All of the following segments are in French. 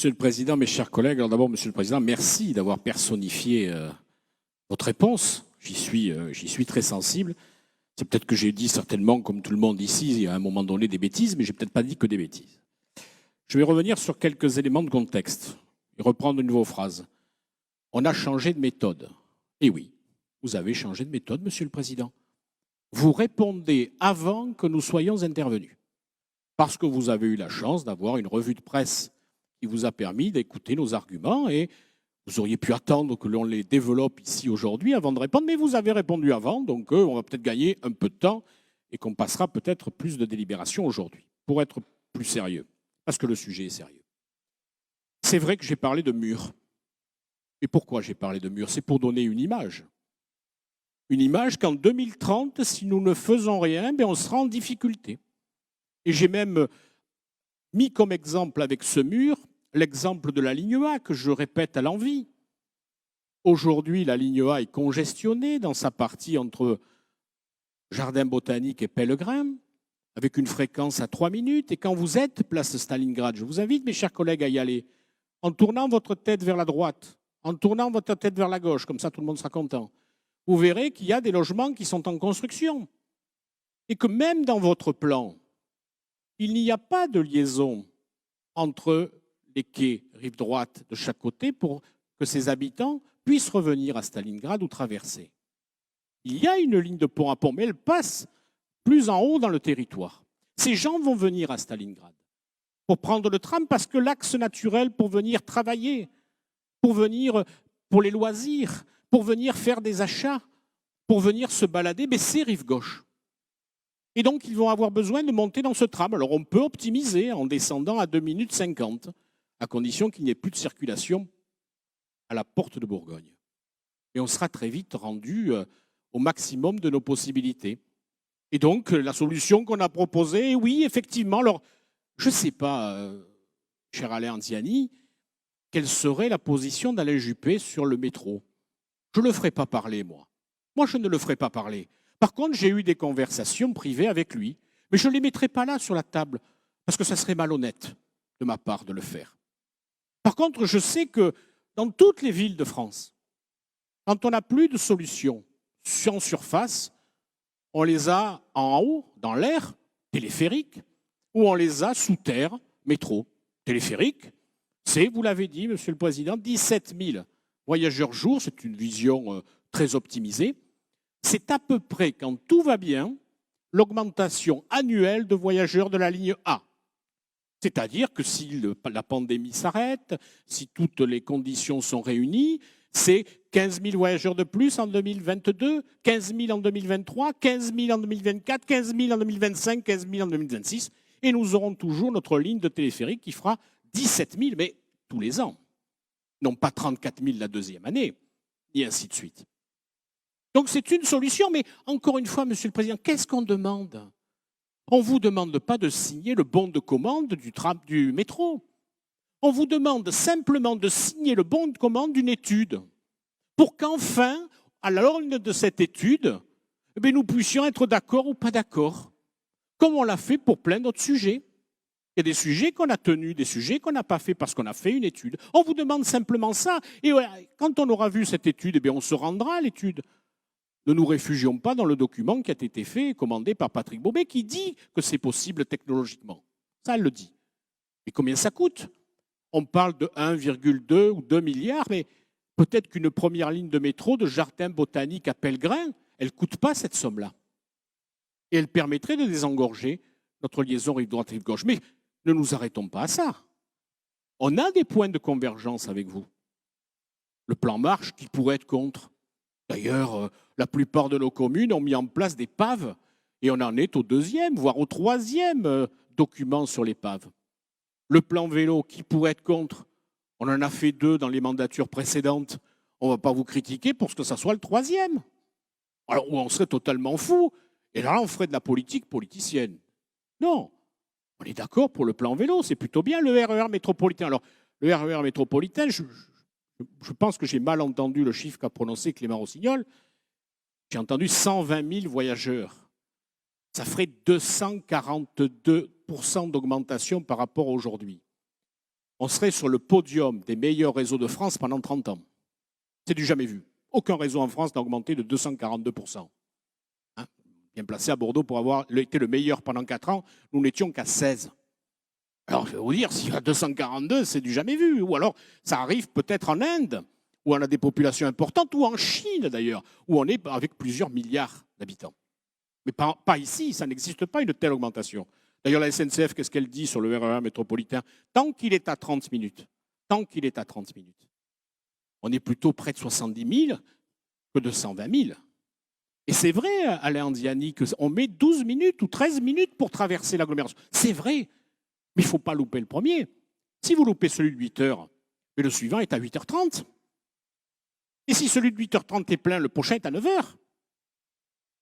Monsieur le Président, mes chers collègues, alors d'abord, Monsieur le Président, merci d'avoir personnifié votre réponse. J'y suis très sensible. C'est peut-être que j'ai dit certainement, comme tout le monde ici, à un moment donné, des bêtises, mais j'ai peut-être pas dit que des bêtises. Je vais revenir sur quelques éléments de contexte et reprendre une de vos phrases. On a changé de méthode. Et oui, vous avez changé de méthode, Monsieur le Président. Vous répondez avant que nous soyons intervenus, parce que vous avez eu la chance d'avoir une revue de presse qui vous a permis d'écouter nos arguments et vous auriez pu attendre que l'on les développe ici aujourd'hui avant de répondre, mais vous avez répondu avant, donc on va peut-être gagner un peu de temps et qu'on passera peut-être plus de délibération aujourd'hui, pour être plus sérieux, parce que le sujet est sérieux. C'est vrai que j'ai parlé de murs. Et pourquoi j'ai parlé de murs? C'est pour donner une image. Une image qu'en 2030, si nous ne faisons rien, on sera en difficulté. Et j'ai même mis comme exemple avec ce mur l'exemple de la ligne A, que je répète à l'envi. Aujourd'hui, la ligne A est congestionnée dans sa partie entre Jardin botanique et Pellegrin, avec une fréquence à 3 minutes. Et quand vous êtes place Stalingrad, je vous invite, mes chers collègues, à y aller, en tournant votre tête vers la droite, en tournant votre tête vers la gauche, comme ça tout le monde sera content. Vous verrez qu'il y a des logements qui sont en construction. Et que même dans votre plan, il n'y a pas de liaison entre les quais rive droite de chaque côté pour que ces habitants puissent revenir à Stalingrad ou traverser. Il y a une ligne de pont à pont, mais elle passe plus en haut dans le territoire. Ces gens vont venir à Stalingrad pour prendre le tram parce que l'axe naturel pour venir travailler, pour venir pour les loisirs, pour venir faire des achats, pour venir se balader, c'est rive gauche. Et donc, ils vont avoir besoin de monter dans ce tram. Alors, on peut optimiser en descendant à 2 minutes 50, à condition qu'il n'y ait plus de circulation à la porte de Bourgogne. Et on sera très vite rendu au maximum de nos possibilités. Et donc, la solution qu'on a proposée, oui, effectivement, alors, je ne sais pas, cher Alain Anziani, quelle serait la position d'Alain Juppé sur le métro. Je ne le ferai pas parler, moi. Moi, je ne le ferai pas parler. Par contre, j'ai eu des conversations privées avec lui, mais je ne les mettrai pas là sur la table, parce que ça serait malhonnête de ma part de le faire. Par contre, je sais que dans toutes les villes de France, quand on n'a plus de solutions en surface, on les a en haut, dans l'air, téléphérique, ou on les a sous terre, métro. Téléphérique, c'est, vous l'avez dit, Monsieur le Président, 17 000 voyageurs jour, c'est une vision très optimisée. C'est à peu près, quand tout va bien, l'augmentation annuelle de voyageurs de la ligne A. C'est-à-dire que si la pandémie s'arrête, si toutes les conditions sont réunies, c'est 15 000 voyageurs de plus en 2022, 15 000 en 2023, 15 000 en 2024, 15 000 en 2025, 15 000 en 2026. Et nous aurons toujours notre ligne de téléphérique qui fera 17 000, mais tous les ans. Non pas 34 000 la deuxième année, et ainsi de suite. Donc c'est une solution, mais encore une fois, Monsieur le Président, qu'est-ce qu'on demande? On ne vous demande pas de signer le bon de commande du métro. On vous demande simplement de signer le bon de commande d'une étude pour qu'enfin, à l'aune de cette étude, nous puissions être d'accord ou pas d'accord, comme on l'a fait pour plein d'autres sujets. Il y a des sujets qu'on a tenus, des sujets qu'on n'a pas fait parce qu'on a fait une étude. On vous demande simplement ça. Et quand on aura vu cette étude, on se rendra à l'étude. Ne nous réfugions pas dans le document qui a été fait et commandé par Patrick Bobet qui dit que c'est possible technologiquement. Ça, elle le dit. Et combien ça coûte? On parle de 1,2 ou 2 milliards, mais peut-être qu'une première ligne de métro de Jardin botanique à Pellegrin, elle ne coûte pas cette somme-là. Et elle permettrait de désengorger notre liaison rive droite rive gauche. Mais ne nous arrêtons pas à ça. On a des points de convergence avec vous. Le plan marche qui pourrait être contre. D'ailleurs, la plupart de nos communes ont mis en place des paves et on en est au 2e, voire au 3e document sur les paves. Le plan vélo, qui pourrait être contre? On en a fait 2 dans les mandatures précédentes. On ne va pas vous critiquer pour que ça soit le 3e. Alors, on serait totalement fou. Et là, on ferait de la politique politicienne. Non, on est d'accord pour le plan vélo, c'est plutôt bien le RER métropolitain. Alors, le RER métropolitain, je pense que j'ai mal entendu le chiffre qu'a prononcé Clément Rossignol. J'ai entendu 120 000 voyageurs. Ça ferait 242% d'augmentation par rapport à aujourd'hui. on serait sur le podium des meilleurs réseaux de France pendant 30 ans. C'est du jamais vu. Aucun réseau en France n'a augmenté de 242%. Hein, bien placé à Bordeaux pour avoir été le meilleur pendant 4 ans, nous n'étions qu'à 16. Alors, je vais vous dire, s'il y a 242, c'est du jamais vu. Ou alors, ça arrive peut-être en Inde, où on a des populations importantes, ou en Chine d'ailleurs, où on est avec plusieurs milliards d'habitants. Mais pas ici, ça n'existe pas une telle augmentation. D'ailleurs, la SNCF, qu'est-ce qu'elle dit sur le RER métropolitain? Tant qu'il est à 30 minutes, on est plutôt près de 70 000 que de 120 000. Et c'est vrai, Alain Anziani, qu'on met 12 minutes ou 13 minutes pour traverser l'agglomération. C'est vrai, mais il ne faut pas louper le premier. Si vous loupez celui de 8 heures, le suivant est à 8h30. Et si celui de 8h30 est plein, le prochain est à 9h.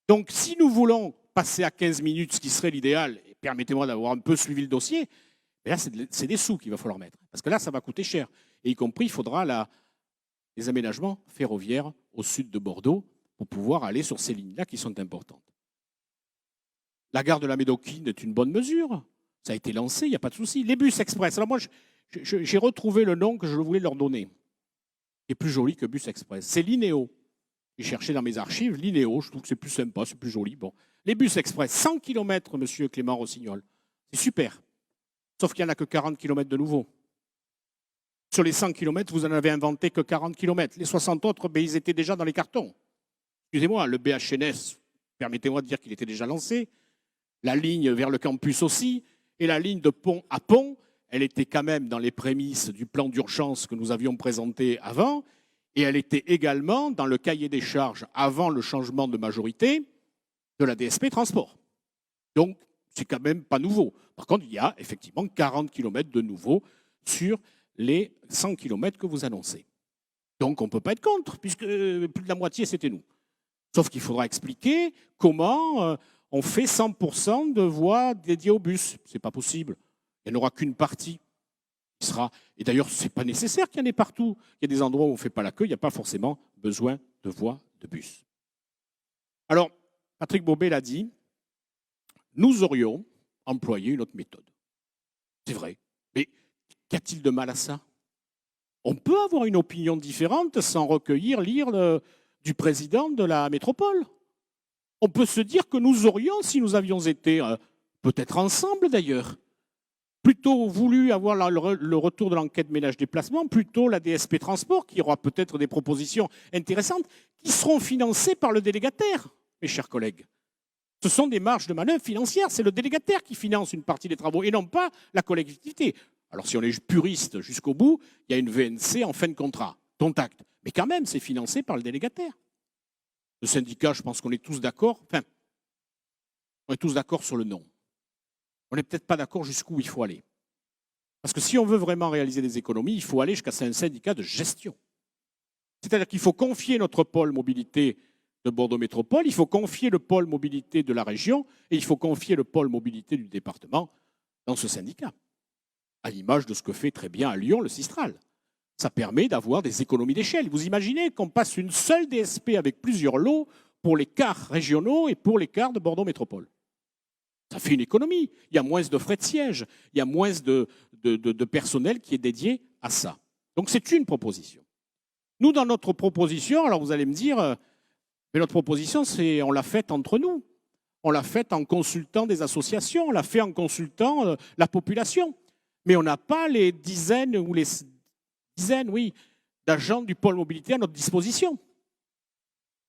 Donc, si nous voulons passer à 15 minutes, ce qui serait l'idéal, et permettez-moi d'avoir un peu suivi le dossier, là, c'est des sous qu'il va falloir mettre. Parce que là, ça va coûter cher. Et y compris, il faudra les aménagements ferroviaires au sud de Bordeaux pour pouvoir aller sur ces lignes-là qui sont importantes. La gare de la Médoquine est une bonne mesure. Ça a été lancé, il n'y a pas de souci. Les bus express. Alors moi, j'ai retrouvé le nom que je voulais leur donner. Qui est plus joli que bus express. C'est l'INEO. J'ai cherché dans mes archives, l'INEO, je trouve que c'est plus sympa, c'est plus joli. Bon. Les bus express, 100 km, monsieur Clément Rossignol. C'est super. Sauf qu'il n'y en a que 40 km de nouveau. Sur les 100 km, vous n'en avez inventé que 40 km. Les 60 autres, ils étaient déjà dans les cartons. Excusez-moi, le BHNS, permettez-moi de dire qu'il était déjà lancé. La ligne vers le campus aussi. Et la ligne de pont à pont, elle était quand même dans les prémices du plan d'urgence que nous avions présenté avant. Et elle était également dans le cahier des charges avant le changement de majorité de la DSP Transport. Donc, c'est quand même pas nouveau. Par contre, il y a effectivement 40 km de nouveau sur les 100 km que vous annoncez. Donc, on ne peut pas être contre, puisque plus de la moitié, c'était nous. Sauf qu'il faudra expliquer comment on fait 100% de voies dédiées au bus. Ce n'est pas possible. Il n'y en aura qu'une partie. Et d'ailleurs, ce n'est pas nécessaire qu'il y en ait partout. Il y a des endroits où on ne fait pas la queue, il n'y a pas forcément besoin de voies de bus. Alors, Patrick Bobet l'a dit, nous aurions employé une autre méthode. C'est vrai. Mais qu'a-t-il de mal à ça? On peut avoir une opinion différente sans recueillir l'ire du président de la métropole. On peut se dire que nous aurions, si nous avions été, peut-être ensemble d'ailleurs, plutôt voulu avoir le retour de l'enquête ménage-déplacement, plutôt la DSP Transport, qui aura peut-être des propositions intéressantes, qui seront financées par le délégataire, mes chers collègues. Ce sont des marges de manœuvre financières, c'est le délégataire qui finance une partie des travaux, et non pas la collectivité. Alors si on est puriste jusqu'au bout, il y a une VNC en fin de contrat, dont acte. Mais quand même, c'est financé par le délégataire. Le syndicat, je pense qu'on est tous d'accord, on est tous d'accord sur le nom. On n'est peut-être pas d'accord jusqu'où il faut aller. Parce que si on veut vraiment réaliser des économies, il faut aller jusqu'à un syndicat de gestion. C'est-à-dire qu'il faut confier notre pôle mobilité de Bordeaux Métropole, il faut confier le pôle mobilité de la région et il faut confier le pôle mobilité du département dans ce syndicat. À l'image de ce que fait très bien à Lyon le Sistral. Ça permet d'avoir des économies d'échelle. Vous imaginez qu'on passe une seule DSP avec plusieurs lots pour les cars régionaux et pour les cars de Bordeaux Métropole. Ça fait une économie. Il y a moins de frais de siège, il y a moins de personnel qui est dédié à ça. Donc c'est une proposition. Nous, dans notre proposition, alors vous allez me dire, mais notre proposition, on l'a faite entre nous. On l'a faite en consultant des associations, on l'a fait en consultant la population. Mais on n'a pas les dizaines d'agents du pôle mobilité à notre disposition.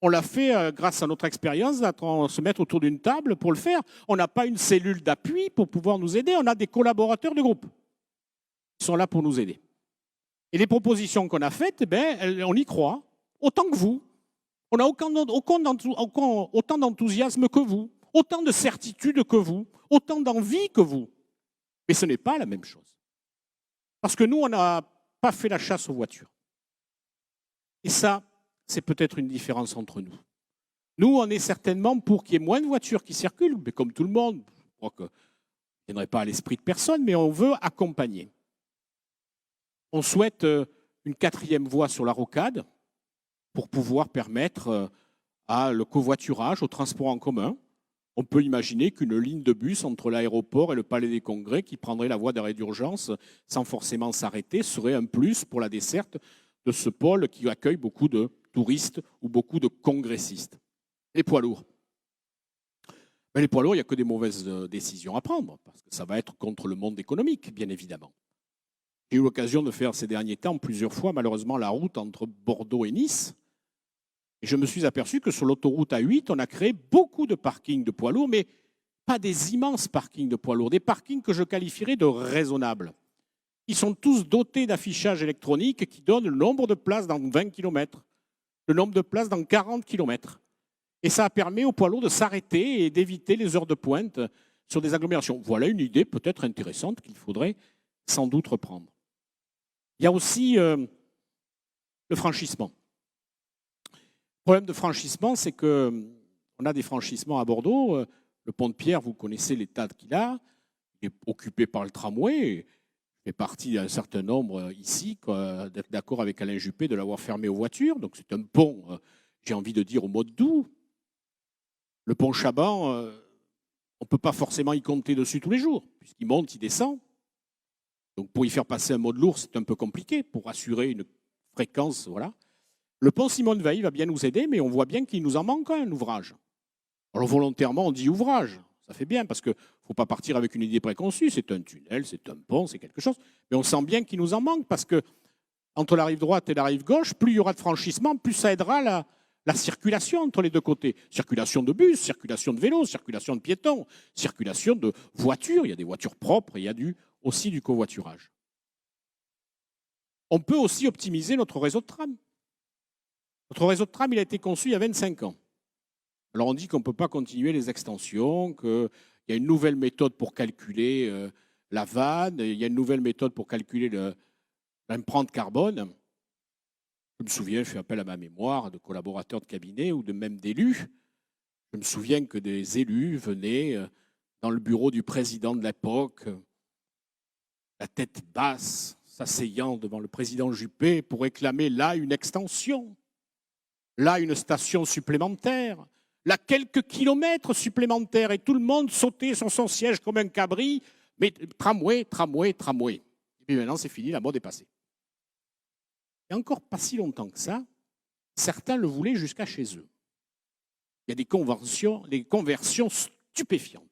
On l'a fait grâce à notre expérience, à se mettre autour d'une table pour le faire. On n'a pas une cellule d'appui pour pouvoir nous aider. On a des collaborateurs de groupe qui sont là pour nous aider. Et les propositions qu'on a faites, on y croit, autant que vous. On a autant d'enthousiasme que vous, autant de certitude que vous, autant d'envie que vous. Mais ce n'est pas la même chose. Parce que nous, on n'a pas fait la chasse aux voitures. Et ça, c'est peut-être une différence entre nous. Nous, on est certainement pour qu'il y ait moins de voitures qui circulent, mais comme tout le monde, je crois que ça ne viendrait pas à l'esprit de personne, mais on veut accompagner. On souhaite une 4e voie sur la rocade pour pouvoir permettre le covoiturage, au transport en commun. On peut imaginer qu'une ligne de bus entre l'aéroport et le Palais des Congrès, qui prendrait la voie d'arrêt d'urgence sans forcément s'arrêter, serait un plus pour la desserte de ce pôle qui accueille beaucoup de touristes ou beaucoup de congressistes. Les poids lourds. Mais les poids lourds, il n'y a que des mauvaises décisions à prendre, parce que ça va être contre le monde économique, bien évidemment. J'ai eu l'occasion de faire ces derniers temps plusieurs fois, malheureusement, la route entre Bordeaux et Nice. Et je me suis aperçu que sur l'autoroute A8, on a créé beaucoup de parkings de poids lourds, mais pas des immenses parkings de poids lourds, des parkings que je qualifierais de raisonnables. Ils sont tous dotés d'affichage électronique qui donne le nombre de places dans 20 km, le nombre de places dans 40 km. Et ça permet aux poids lourds de s'arrêter et d'éviter les heures de pointe sur des agglomérations. Voilà une idée peut-être intéressante qu'il faudrait sans doute reprendre. Il y a aussi le franchissement. Le problème de franchissement, c'est qu'on a des franchissements à Bordeaux. Le pont de Pierre, vous connaissez l'état qu'il a. Il est occupé par le tramway. Je fais partie d'un certain nombre ici, d'être d'accord avec Alain Juppé de l'avoir fermé aux voitures. Donc c'est un pont, j'ai envie de dire, au mode doux. Le pont Chaban, on ne peut pas forcément y compter dessus tous les jours, puisqu'il monte, il descend. Donc pour y faire passer un mode lourd, c'est un peu compliqué, pour assurer une fréquence, voilà. Le pont Simone Veil va bien nous aider, mais on voit bien qu'il nous en manque un ouvrage. Alors volontairement, on dit ouvrage. Ça fait bien, parce qu'il ne faut pas partir avec une idée préconçue. C'est un tunnel, c'est un pont, c'est quelque chose. Mais on sent bien qu'il nous en manque, parce que entre la rive droite et la rive gauche, plus il y aura de franchissement, plus ça aidera la circulation entre les deux côtés. Circulation de bus, circulation de vélos, circulation de piétons, circulation de voitures. Il y a des voitures propres et il y a aussi du covoiturage. On peut aussi optimiser notre réseau de tram. Notre réseau de tram, il a été conçu il y a 25 ans. Alors on dit qu'on ne peut pas continuer les extensions, qu'il y a une nouvelle méthode pour calculer la vanne, il y a une nouvelle méthode pour calculer l'empreinte carbone. Je me souviens, je fais appel à ma mémoire de collaborateurs de cabinet ou de même d'élus. Je me souviens que des élus venaient dans le bureau du président de l'époque, la tête basse, s'asseyant devant le président Juppé pour réclamer là une extension, là une station supplémentaire, là quelques kilomètres supplémentaires, et tout le monde sautait sur son siège comme un cabri, mais tramway, tramway, tramway. Et puis maintenant c'est fini, la mode est passée. Et encore pas si longtemps que ça, certains le voulaient jusqu'à chez eux. Il y a des conversions stupéfiantes.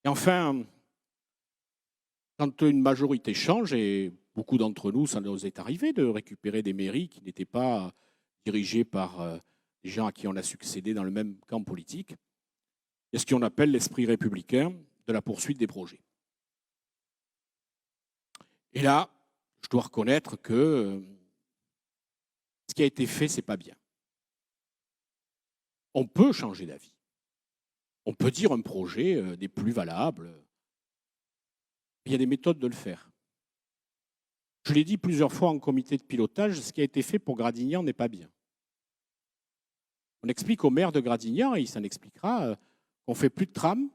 Et enfin, quand une majorité change, et beaucoup d'entre nous, ça nous est arrivé de récupérer des mairies qui n'étaient pas dirigées par des gens à qui on a succédé dans le même camp politique, il y a ce qu'on appelle l'esprit républicain de la poursuite des projets. Et là, je dois reconnaître que ce qui a été fait, ce n'est pas bien. On peut changer d'avis. On peut dire un projet n'est plus valable. Il y a des méthodes de le faire. Je l'ai dit plusieurs fois en comité de pilotage, ce qui a été fait pour Gradignan n'est pas bien. On explique au maire de Gradignan, et il s'en expliquera, qu'on ne fait plus de tram,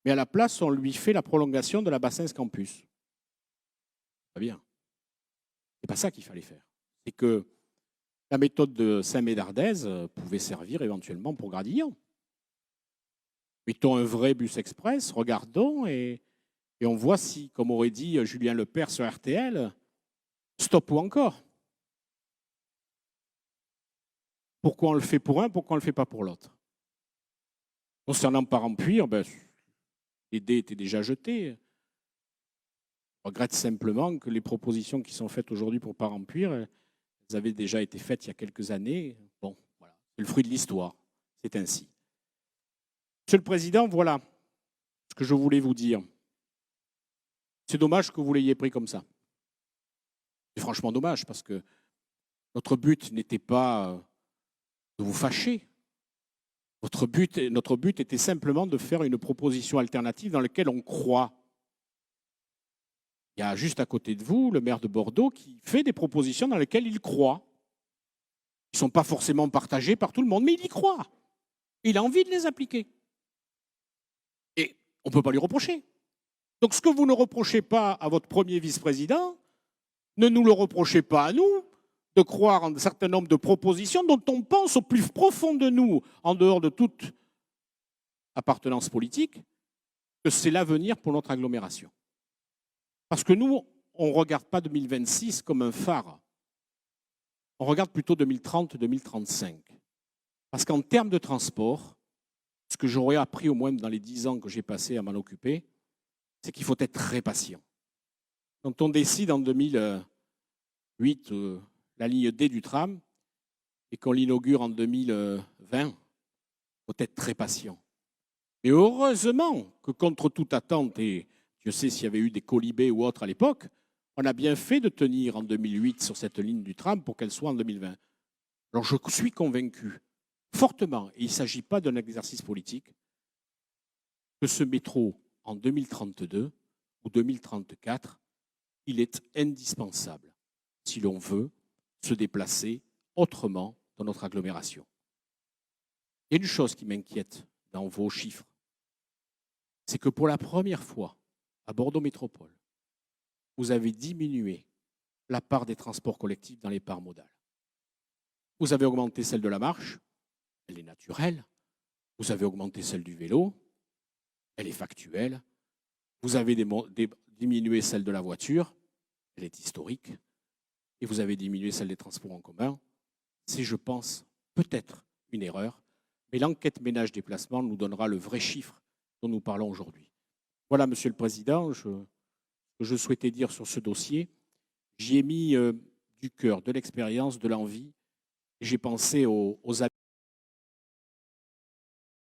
mais à la place, on lui fait la prolongation de la Bassens Campus. Pas bien. C'est pas ça qu'il fallait faire. C'est que la méthode de Saint-Médardès pouvait servir éventuellement pour Gradignan. Mettons un vrai bus express, regardons et on voit si, comme aurait dit Julien Lepers sur RTL, stop ou encore. Pourquoi on le fait pour un, pourquoi on ne le fait pas pour l'autre? Concernant Parampuire, les dés étaient déjà jetés. Je regrette simplement que les propositions qui sont faites aujourd'hui pour Parampuire, elles avaient déjà été faites il y a quelques années. Bon, voilà, c'est le fruit de l'histoire. C'est ainsi. Monsieur le Président, voilà ce que je voulais vous dire. C'est dommage que vous l'ayez pris comme ça. C'est franchement dommage parce que notre but n'était pas de vous fâcher. Notre but était simplement de faire une proposition alternative dans laquelle on croit. Il y a juste à côté de vous le maire de Bordeaux qui fait des propositions dans lesquelles il croit. Ils ne sont pas forcément partagés par tout le monde, mais il y croit. Il a envie de les appliquer. Et on ne peut pas lui reprocher. Donc ce que vous ne reprochez pas à votre premier vice-président, ne nous le reprochez pas à nous, de croire en un certain nombre de propositions dont on pense au plus profond de nous, en dehors de toute appartenance politique, que c'est l'avenir pour notre agglomération. Parce que nous, on ne regarde pas 2026 comme un phare. On regarde plutôt 2030-2035. Parce qu'en termes de transport, ce que j'aurais appris au moins dans les 10 ans que j'ai passé à m'en occuper, c'est qu'il faut être très patient. Quand on décide en 2008 la ligne D du tram et qu'on l'inaugure en 2020, il faut être très patient. Mais heureusement que contre toute attente, et Dieu sait s'il y avait eu des colibés ou autres à l'époque, on a bien fait de tenir en 2008 sur cette ligne du tram pour qu'elle soit en 2020. Alors je suis convaincu, fortement, et il ne s'agit pas d'un exercice politique, que ce métro en 2032 ou 2034, il est indispensable si l'on veut se déplacer autrement dans notre agglomération. Il y a une chose qui m'inquiète dans vos chiffres, c'est que pour la première fois à Bordeaux Métropole, vous avez diminué la part des transports collectifs dans les parts modales. Vous avez augmenté celle de la marche, elle est naturelle. Vous avez augmenté celle du vélo, elle est factuelle. Vous avez diminué celle de la voiture, elle est historique. Et vous avez diminué celle des transports en commun. C'est, je pense, peut-être une erreur, mais l'enquête ménage-déplacement nous donnera le vrai chiffre dont nous parlons aujourd'hui. Voilà, Monsieur le Président, ce que je souhaitais dire sur ce dossier. J'y ai mis du cœur, de l'expérience, de l'envie. J'ai pensé aux